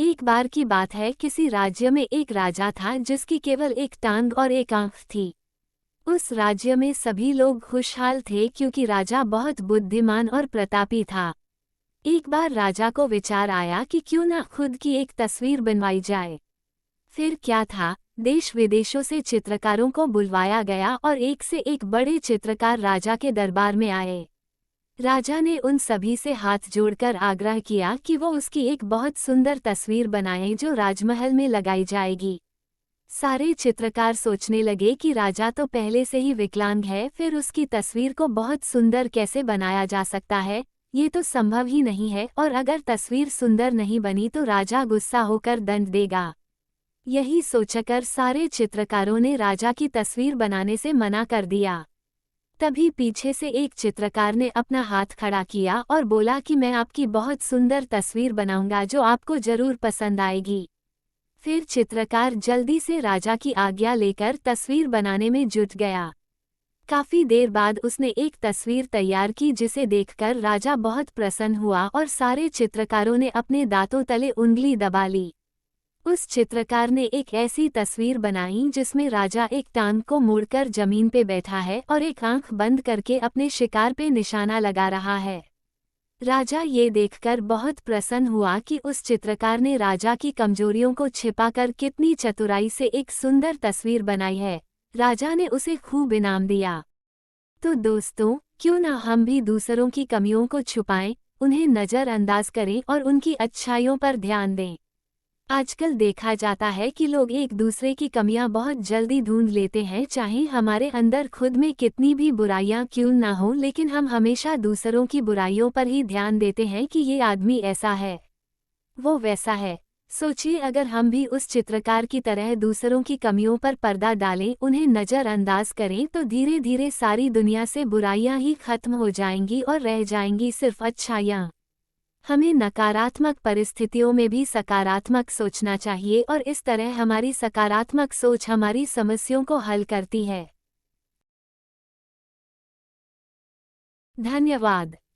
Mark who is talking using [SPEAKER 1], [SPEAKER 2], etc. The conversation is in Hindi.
[SPEAKER 1] एक बार की बात है, किसी राज्य में एक राजा था जिसकी केवल एक टांग और एक आंख थी। उस राज्य में सभी लोग खुशहाल थे क्योंकि राजा बहुत बुद्धिमान और प्रतापी था। एक बार राजा को विचार आया कि क्यों ना खुद की एक तस्वीर बनवाई जाए। फिर क्या था, देश विदेशों से चित्रकारों को बुलवाया गया और एक से एक बड़े चित्रकार राजा के दरबार में आए। राजा ने उन सभी से हाथ जोड़कर आग्रह किया कि वो उसकी एक बहुत सुंदर तस्वीर बनाएं जो राजमहल में लगाई जाएगी। सारे चित्रकार सोचने लगे कि राजा तो पहले से ही विकलांग है, फिर उसकी तस्वीर को बहुत सुंदर कैसे बनाया जा सकता है, ये तो संभव ही नहीं है, और अगर तस्वीर सुंदर नहीं बनी तो राजा गुस्सा होकर दंड देगा। यही सोचकर सारे चित्रकारों ने राजा की तस्वीर बनाने से मना कर दिया। तभी पीछे से एक चित्रकार ने अपना हाथ खड़ा किया और बोला कि मैं आपकी बहुत सुंदर तस्वीर बनाऊंगा जो आपको जरूर पसंद आएगी। फिर चित्रकार जल्दी से राजा की आज्ञा लेकर तस्वीर बनाने में जुट गया। काफी देर बाद उसने एक तस्वीर तैयार की जिसे देखकर राजा बहुत प्रसन्न हुआ और सारे चित्रकारों ने अपने दांतों तले उंगली दबा ली। उस चित्रकार ने एक ऐसी तस्वीर बनाई जिसमें राजा एक टांग को मोड़कर जमीन पे बैठा है और एक आंख बंद करके अपने शिकार पे निशाना लगा रहा है। राजा ये देखकर बहुत प्रसन्न हुआ कि उस चित्रकार ने राजा की कमजोरियों को छिपाकर कितनी चतुराई से एक सुंदर तस्वीर बनाई है। राजा ने उसे खूब इनाम दिया। तो दोस्तों, क्यों ना हम भी दूसरों की कमियों को छुपाएं, उन्हें नज़रअंदाज करें और उनकी अच्छाइयों पर ध्यान दें। आजकल देखा जाता है कि लोग एक दूसरे की कमियां बहुत जल्दी ढूंढ लेते हैं, चाहे हमारे अंदर खुद में कितनी भी बुराइयां क्यों ना हो, लेकिन हम हमेशा दूसरों की बुराइयों पर ही ध्यान देते हैं कि ये आदमी ऐसा है, वो वैसा है। सोचिए, अगर हम भी उस चित्रकार की तरह दूसरों की कमियों पर पर्दा डालें, उन्हें नज़रअंदाज करें, तो धीरे धीरे सारी दुनिया से बुराइयां ही खत्म हो जाएंगी और रह जाएंगी सिर्फ अच्छाइयां। हमें नकारात्मक परिस्थितियों में भी सकारात्मक सोचना चाहिए और इस तरह हमारी सकारात्मक सोच हमारी समस्याओं को हल करती है। धन्यवाद।